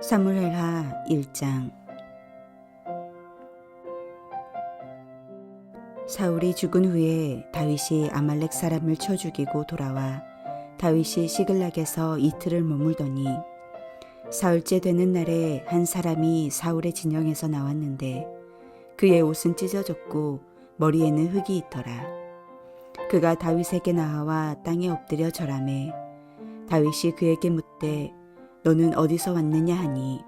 사무엘하 1장. 사울이 죽은 후에 다윗이 아말렉 사람을 쳐 죽이고 돌아와 다윗이 시글락에서 이틀을 머물더니 사흘째 되는 날에 한 사람이 사울의 진영에서 나왔는데 그의 옷은 찢어졌고 머리에는 흙이 있더라. 그가 다윗에게 나아와 땅에 엎드려 절하매 다윗이 그에게 묻되 너는 어디서 왔느냐 하니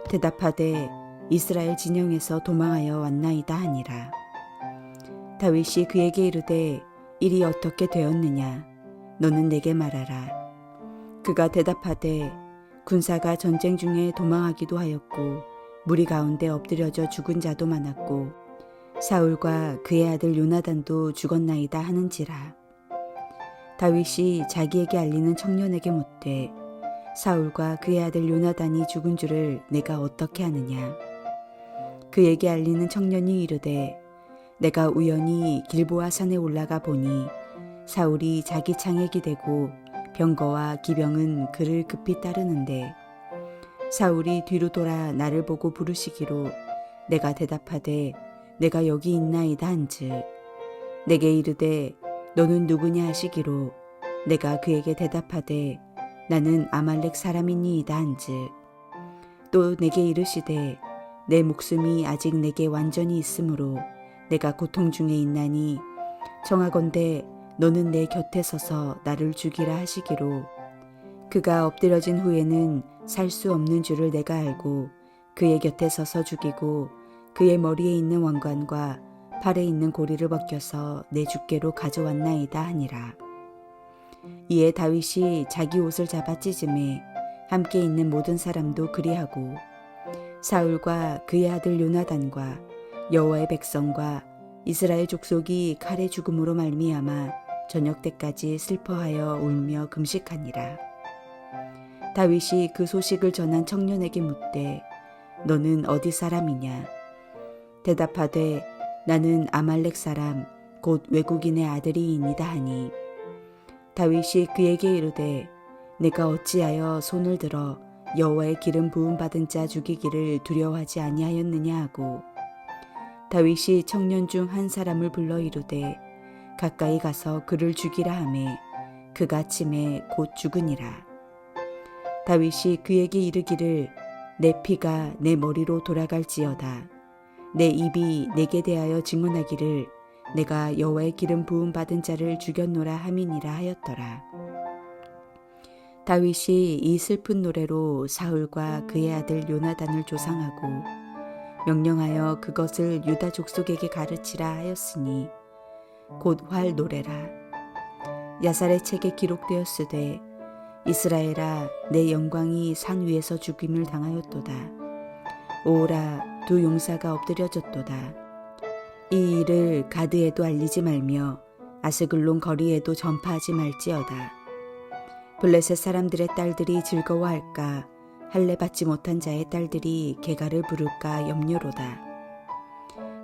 대답하되 이스라엘 진영에서 도망하여 왔나이다 하니라. 다윗이 그에게 이르되 일이 어떻게 되었느냐 너는 내게 말하라. 그가 대답하되 군사가 전쟁 중에 도망하기도 하였고 무리 가운데 엎드려져 죽은 자도 많았고 사울과 그의 아들 요나단도 죽었나이다 하는지라. 다윗이 자기에게 알리는 청년에게 묻되 사울과 그의 아들 요나단이 죽은 줄을 내가 어떻게 아느냐. 그에게 알리는 청년이 이르되 내가 우연히 길보아 산에 올라가 보니 사울이 자기 창에 기대고 병거와 기병은 그를 급히 따르는데 사울이 뒤로 돌아 나를 보고 부르시기로 내가 대답하되 내가 여기 있나이다 한즉 내게 이르되 너는 누구냐 하시기로 내가 그에게 대답하되 나는 아말렉 사람이니이다 한즉 또 내게 이르시되 내 목숨이 아직 내게 완전히 있으므로 내가 고통 중에 있나니 청하건대 너는 내 곁에 서서 나를 죽이라 하시기로 그가 엎드려진 후에는 살 수 없는 줄을 내가 알고 그의 곁에 서서 죽이고 그의 머리에 있는 왕관과 팔에 있는 고리를 벗겨서 내 주께로 가져왔나이다 하니라. 이에 다윗이 자기 옷을 잡아 찢음에 함께 있는 모든 사람도 그리하고 사울과 그의 아들 요나단과 여호와의 백성과 이스라엘 족속이 칼의 죽음으로 말미암아 저녁 때까지 슬퍼하여 울며 금식하니라. 다윗이 그 소식을 전한 청년에게 묻되 너는 어디 사람이냐. 대답하되 나는 아말렉 사람 곧 외국인의 아들이이니다 하니 다윗이 그에게 이르되 내가 어찌하여 손을 들어 여호와의 기름 부음 받은 자 죽이기를 두려워하지 아니하였느냐 하고 다윗이 청년 중 한 사람을 불러 이르되 가까이 가서 그를 죽이라 하매 그가 침에 곧 죽으니라. 다윗이 그에게 이르기를 내 피가 내 머리로 돌아갈지어다. 내 입이 내게 대하여 증언하기를 내가 여호와의 기름 부음 받은 자를 죽였노라 함이니라 하였더라. 다윗이 이 슬픈 노래로 사울과 그의 아들 요나단을 조상하고 명령하여 그것을 유다 족속에게 가르치라 하였으니 곧 활 노래라. 야살의 책에 기록되었으되 이스라엘아 내 영광이 산 위에서 죽임을 당하였도다. 오라 두 용사가 엎드려졌도다. 이 일을 가드에도 알리지 말며 아스글론 거리에도 전파하지 말지어다. 블레셋 사람들의 딸들이 즐거워할까 할례 받지 못한 자의 딸들이 개가를 부를까 염려로다.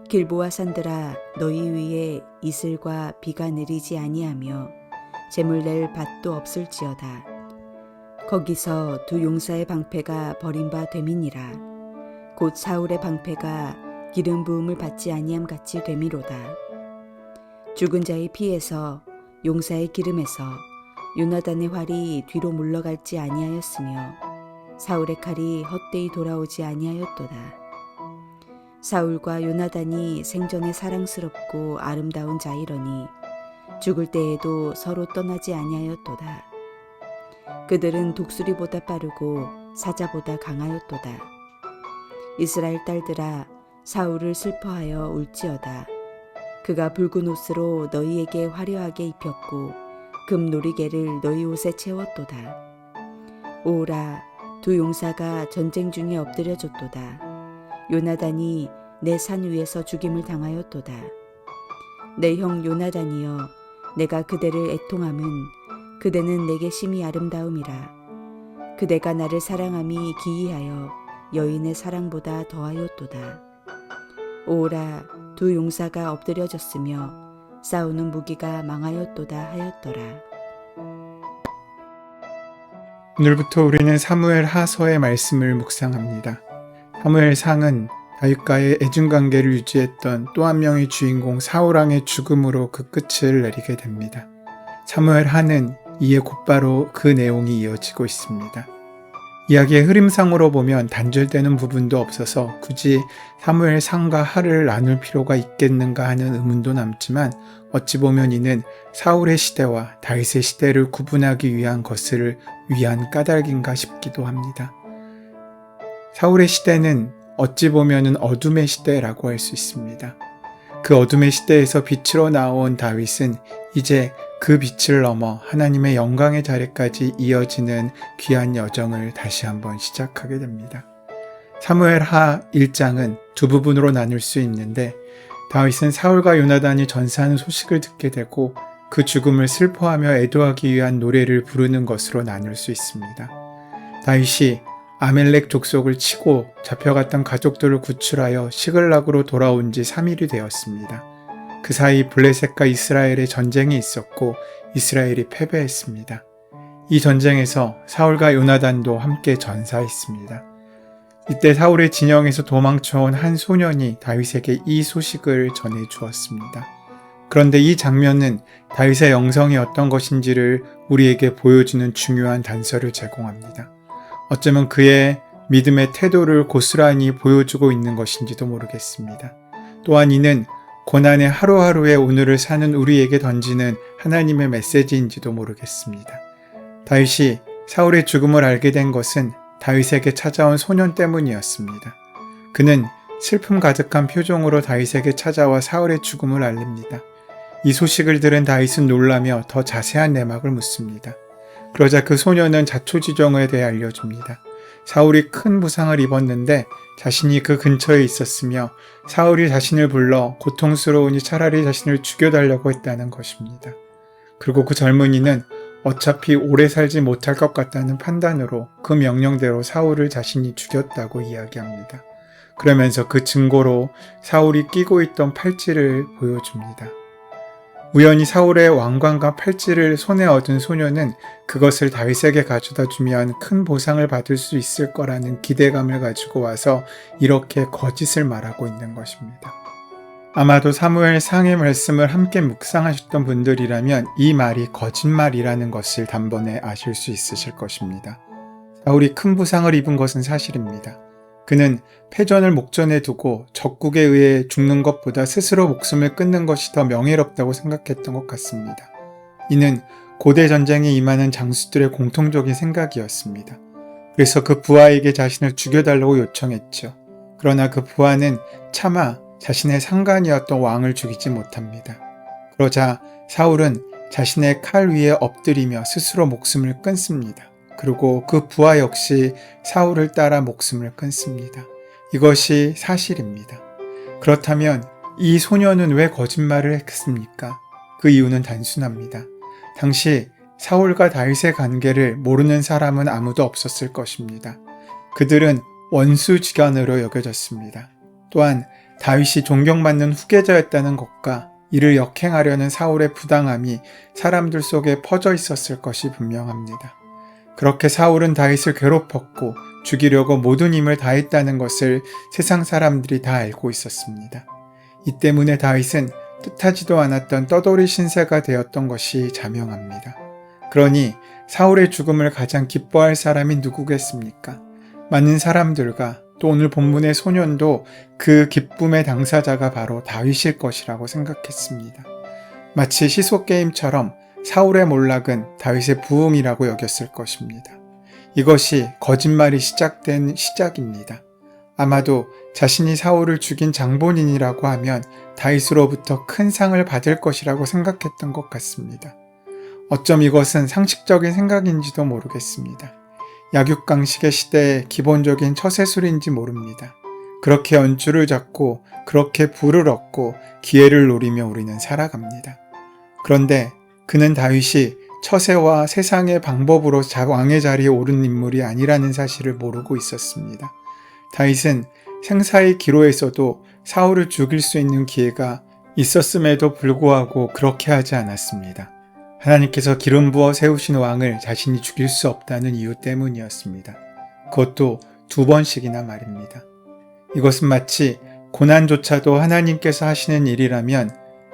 길보아 산들아 너희 위에 이슬과 비가 내리지 아니하며 재물 낼 밭도 없을지어다. 거기서 두 용사의 방패가 버린 바 됨이니라. 곧 사울의 방패가 기름 부음을 받지 아니함 같이 됨이로다. 죽은 자의 피에서 용사의 기름에서 요나단의 활이 뒤로 물러갈지 아니하였으며 사울의 칼이 헛되이 돌아오지 아니하였도다. 사울과 요나단이 생전에 사랑스럽고 아름다운 자이러니 죽을 때에도 서로 떠나지 아니하였도다. 그들은 독수리보다 빠르고 사자보다 강하였도다. 이스라엘 딸들아 사울을 슬퍼하여 울지어다. 그가 붉은 옷으로 너희에게 화려하게 입혔고 금 놀이개를 너희 옷에 채웠도다. 오라 두 용사가 전쟁 중에 엎드려졌도다. 요나단이 내 산 위에서 죽임을 당하였도다. 내 형 요나단이여 내가 그대를 애통함은 그대는 내게 심히 아름다움이라. 그대가 나를 사랑함이 기이하여 여인의 사랑보다 더하였도다. 오라 두 용사가 엎드려졌으며 싸우는 무기가 망하였도다 하였더라. 오늘부터 우리는 사무엘 하서의 말씀을 묵상합니다. 사무엘 상은 다윗과의 애증관계를 유지했던 또 한 명의 주인공 사울왕의 죽음으로 그 끝을 내리게 됩니다. 사무엘 하는 이에 곧바로 그 내용이 이어지고 있습니다. 이야기의 흐름상으로 보면 단절되는 부분도 없어서 굳이 사무엘 상과 하를 나눌 필요가 있겠는가 하는 의문도 남지만 어찌 보면 이는 사울의 시대와 다윗의 시대를 구분하기 위한 것을 위한 까닭인가 싶기도 합니다. 사울의 시대는 어찌 보면 어둠의 시대라고 할 수 있습니다. 그 어둠의 시대에서 빛으로 나온 다윗은 이제 그 빛을 넘어 하나님의 영광의 자리까지 이어지는 귀한 여정을 다시 한번 시작하게 됩니다. 사무엘 하 1장은 두 부분으로 나눌 수 있는데 다윗은 사울과 요나단이 전사하는 소식을 듣게 되고 그 죽음을 슬퍼하며 애도하기 위한 노래를 부르는 것으로 나눌 수 있습니다. 다윗이 아멜렉 족속을 치고 잡혀갔던 가족들을 구출하여 시글락으로 돌아온 지 3일이 되었습니다. 그 사이 블레셋과 이스라엘의 전쟁이 있었고 이스라엘이 패배했습니다. 이 전쟁에서 사울과 요나단도 함께 전사했습니다. 이때 사울의 진영에서 도망쳐온 한 소년이 다윗에게 이 소식을 전해 주었습니다. 그런데 이 장면은 다윗의 영성이 어떤 것인지를 우리에게 보여주는 중요한 단서를 제공합니다. 어쩌면 그의 믿음의 태도를 고스란히 보여주고 있는 것인지도 모르겠습니다. 또한 이는 고난의 하루하루의 오늘을 사는 우리에게 던지는 하나님의 메시지인지도 모르겠습니다. 다윗이 사울의 죽음을 알게 된 것은 다윗에게 찾아온 소년 때문이었습니다. 그는 슬픔 가득한 표정으로 다윗에게 찾아와 사울의 죽음을 알립니다. 이 소식을 들은 다윗은 놀라며 더 자세한 내막을 묻습니다. 그러자 그 소년은 자초지종에 대해 알려줍니다. 사울이 큰 부상을 입었는데 자신이 그 근처에 있었으며 사울이 자신을 불러 고통스러우니 차라리 자신을 죽여달라고 했다는 것입니다. 그리고 그 젊은이는 어차피 오래 살지 못할 것 같다는 판단으로 그 명령대로 사울을 자신이 죽였다고 이야기합니다. 그러면서 그 증거로 사울이 끼고 있던 팔찌를 보여줍니다. 우연히 사울의 왕관과 팔찌를 손에 얻은 소녀는 그것을 다윗에게 가져다 주면 큰 보상을 받을 수 있을 거라는 기대감을 가지고 와서 이렇게 거짓을 말하고 있는 것입니다. 아마도 사무엘 상의 말씀을 함께 묵상하셨던 분들이라면 이 말이 거짓말이라는 것을 단번에 아실 수 있으실 것입니다. 사울이 큰 부상을 입은 것은 사실입니다. 그는 패전을 목전에 두고 적국에 의해 죽는 것보다 스스로 목숨을 끊는 것이 더 명예롭다고 생각했던 것 같습니다. 이는 고대 전쟁에 임하는 장수들의 공통적인 생각이었습니다. 그래서 그 부하에게 자신을 죽여달라고 요청했죠. 그러나 그 부하는 차마 자신의 상관이었던 왕을 죽이지 못합니다. 그러자 사울은 자신의 칼 위에 엎드리며 스스로 목숨을 끊습니다. 그리고 그 부하 역시 사울을 따라 목숨을 끊습니다. 이것이 사실입니다. 그렇다면 이 소년은 왜 거짓말을 했습니까? 그 이유는 단순합니다. 당시 사울과 다윗의 관계를 모르는 사람은 아무도 없었을 것입니다. 그들은 원수지간으로 여겨졌습니다. 또한 다윗이 존경받는 후계자였다는 것과 이를 역행하려는 사울의 부당함이 사람들 속에 퍼져 있었을 것이 분명합니다. 그렇게 사울은 다윗을 괴롭혔고 죽이려고 모든 힘을 다했다는 것을 세상 사람들이 다 알고 있었습니다. 이 때문에 다윗은 뜻하지도 않았던 떠돌이 신세가 되었던 것이 자명합니다. 그러니 사울의 죽음을 가장 기뻐할 사람이 누구겠습니까? 많은 사람들과 또 오늘 본문의 소년도 그 기쁨의 당사자가 바로 다윗일 것이라고 생각했습니다. 마치 시소게임처럼 사울의 몰락은 다윗의 부흥이라고 여겼을 것입니다. 이것이 거짓말이 시작된 시작입니다. 아마도 자신이 사울을 죽인 장본인이라고 하면 다윗으로부터 큰 상을 받을 것이라고 생각했던 것 같습니다. 어쩜 이것은 상식적인 생각인지도 모르겠습니다. 약육강식의 시대의 기본적인 처세술인지 모릅니다. 그렇게 연주를 잡고 그렇게 부를 얻고 기회를 노리며 우리는 살아갑니다. 그런데 그는 다윗이 처세와 세상의 방법으로 왕의 자리에 오른 인물이 아니라는 사실을 모르고 있었습니다. 다윗은 생사의 기로에서도 사울을 죽일 수 있는 기회가 있었음에도 불구하고 그렇게 하지 않았습니다. 하나님께서 기름 부어 세우신 왕을 자신이 죽일 수 없다는 이유 때문이었습니다. 그것도 2번씩이나 말입니다. 이것은 마치 고난조차도 하나님께서 하시는 일이라면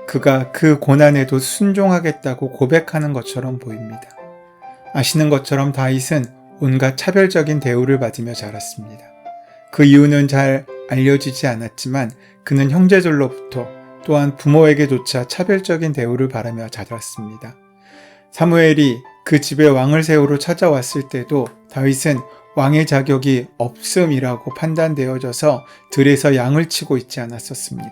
그가 그 고난에도 순종하겠다고 고백하는 것처럼 보입니다. 아시는 것처럼 다윗은 온갖 차별적인 대우를 받으며 자랐습니다. 그 이유는 잘 알려지지 않았지만 그는 형제들로부터 또한 부모에게조차 차별적인 대우를 바라며 자랐습니다. 사무엘이 그 집에 왕을 세우러 찾아왔을 때도 다윗은 왕의 자격이 없음이라고 판단되어져서 들에서 양을 치고 있지 않았었습니까?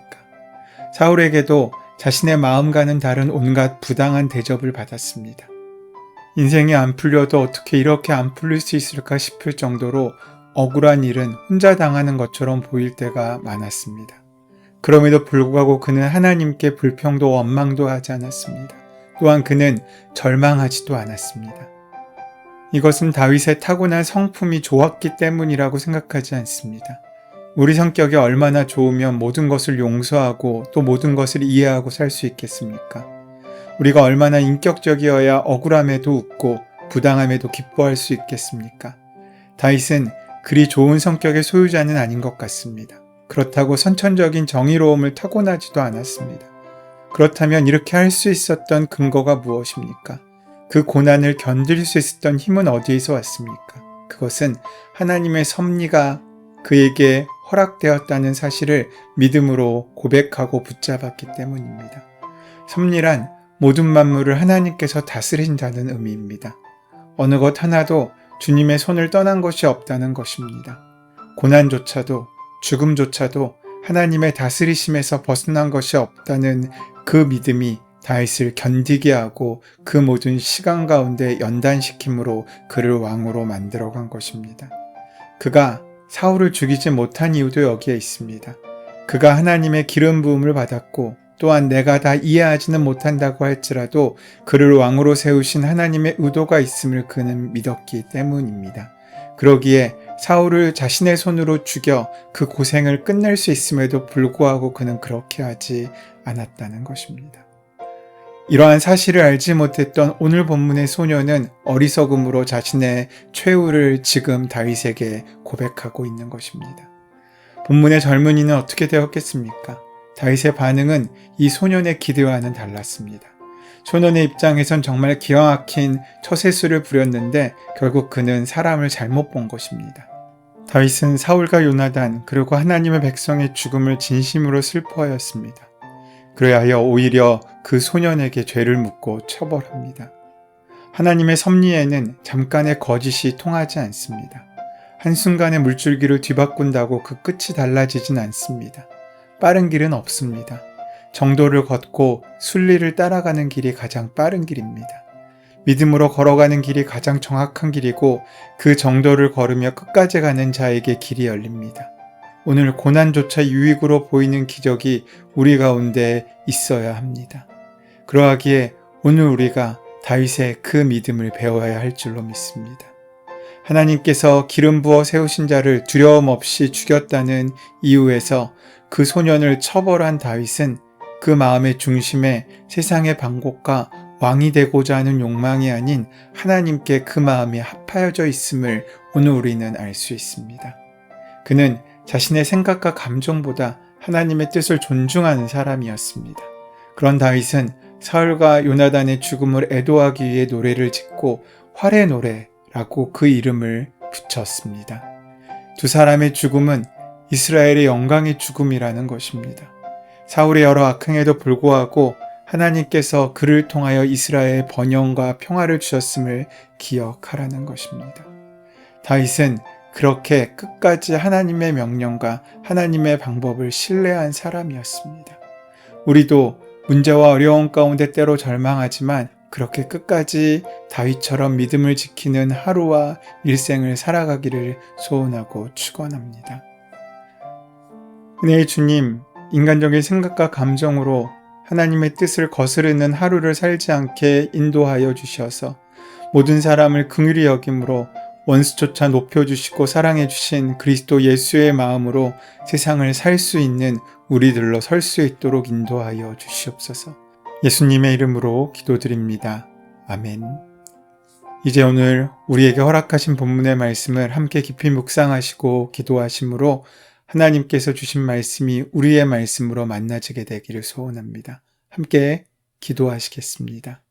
사울에게도 자신의 마음과는 다른 온갖 부당한 대접을 받았습니다. 인생이 안 풀려도 어떻게 이렇게 안 풀릴 수 있을까 싶을 정도로 억울한 일은 혼자 당하는 것처럼 보일 때가 많았습니다. 그럼에도 불구하고 그는 하나님께 불평도 원망도 하지 않았습니다. 또한 그는 절망하지도 않았습니다. 이것은 다윗의 타고난 성품이 좋았기 때문이라고 생각하지 않습니다. 우리 성격이 얼마나 좋으면 모든 것을 용서하고 또 모든 것을 이해하고 살 수 있겠습니까? 우리가 얼마나 인격적이어야 억울함에도 웃고 부당함에도 기뻐할 수 있겠습니까? 다윗은 그리 좋은 성격의 소유자는 아닌 것 같습니다. 그렇다고 선천적인 정의로움을 타고나지도 않았습니다. 그렇다면 이렇게 할 수 있었던 근거가 무엇입니까? 그 고난을 견딜 수 있었던 힘은 어디에서 왔습니까? 그것은 하나님의 섭리가 그에게 허락되었다는 사실을 믿음으로 고백하고 붙잡았기 때문입니다. 섭리란 모든 만물을 하나님께서 다스린다는 의미입니다. 어느 것 하나도 주님의 손을 떠난 것이 없다는 것입니다. 고난조차도 죽음조차도 하나님의 다스리심에서 벗어난 것이 없다는 그 믿음이 다윗을 견디게 하고 그 모든 시간 가운데 연단시킴으로 그를 왕으로 만들어간 것입니다. 그가 사울을 죽이지 못한 이유도 여기에 있습니다. 그가 하나님의 기름 부음을 받았고 또한 내가 다 이해하지는 못한다고 할지라도 그를 왕으로 세우신 하나님의 의도가 있음을 그는 믿었기 때문입니다. 그러기에 사울을 자신의 손으로 죽여 그 고생을 끝낼 수 있음에도 불구하고 그는 그렇게 하지 않았다는 것입니다. 이러한 사실을 알지 못했던 오늘 본문의 소녀는 어리석음으로 자신의 최후를 지금 다윗에게 고백하고 있는 것입니다. 본문의 젊은이는 어떻게 되었겠습니까? 다윗의 반응은 이 소년의 기대와는 달랐습니다. 소년의 입장에선 정말 기가 막힌 처세술을 부렸는데 결국 그는 사람을 잘못 본 것입니다. 다윗은 사울과 요나단 그리고 하나님의 백성의 죽음을 진심으로 슬퍼하였습니다. 그래야 오히려 그 소년에게 죄를 묻고 처벌합니다. 하나님의 섭리에는 잠깐의 거짓이 통하지 않습니다. 한순간의 물줄기를 뒤바꾼다고 그 끝이 달라지진 않습니다. 빠른 길은 없습니다. 정도를 걷고 순리를 따라가는 길이 가장 빠른 길입니다. 믿음으로 걸어가는 길이 가장 정확한 길이고 그 정도를 걸으며 끝까지 가는 자에게 길이 열립니다. 오늘 고난조차 유익으로 보이는 기적이 우리 가운데 있어야 합니다. 그러하기에 오늘 우리가 다윗의 그 믿음을 배워야 할 줄로 믿습니다. 하나님께서 기름 부어 세우신 자를 두려움 없이 죽였다는 이유에서 그 소년을 처벌한 다윗은 그 마음의 중심에 세상의 방곡과 왕이 되고자 하는 욕망이 아닌 하나님께 그 마음이 합하여져 있음을 오늘 우리는 알 수 있습니다. 그는 자신의 생각과 감정보다 하나님의 뜻을 존중하는 사람이었습니다. 그런 다윗은 사울과 요나단의 죽음을 애도하기 위해 노래를 짓고 활의 노래라고 그 이름을 붙였습니다. 두 사람의 죽음은 이스라엘의 영광의 죽음이라는 것입니다. 사울의 여러 악행에도 불구하고 하나님께서 그를 통하여 이스라엘의 번영과 평화를 주셨음을 기억하라는 것입니다. 다윗은 그렇게 끝까지 하나님의 명령과 하나님의 방법을 신뢰한 사람이었습니다. 우리도 문제와 어려움 가운데 때로 절망하지만 그렇게 끝까지 다윗처럼 믿음을 지키는 하루와 일생을 살아가기를 소원하고 축원합니다. 은혜의 주님, 인간적인 생각과 감정으로 하나님의 뜻을 거스르는 하루를 살지 않게 인도하여 주셔서 모든 사람을 긍휼히 여김으로 원수조차 높여주시고 사랑해주신 그리스도 예수의 마음으로 세상을 살 수 있는 우리들로 설 수 있도록 인도하여 주시옵소서. 예수님의 이름으로 기도드립니다. 아멘. 이제 오늘 우리에게 허락하신 본문의 말씀을 함께 깊이 묵상하시고 기도하심으로 하나님께서 주신 말씀이 우리의 말씀으로 만나지게 되기를 소원합니다. 함께 기도하시겠습니다.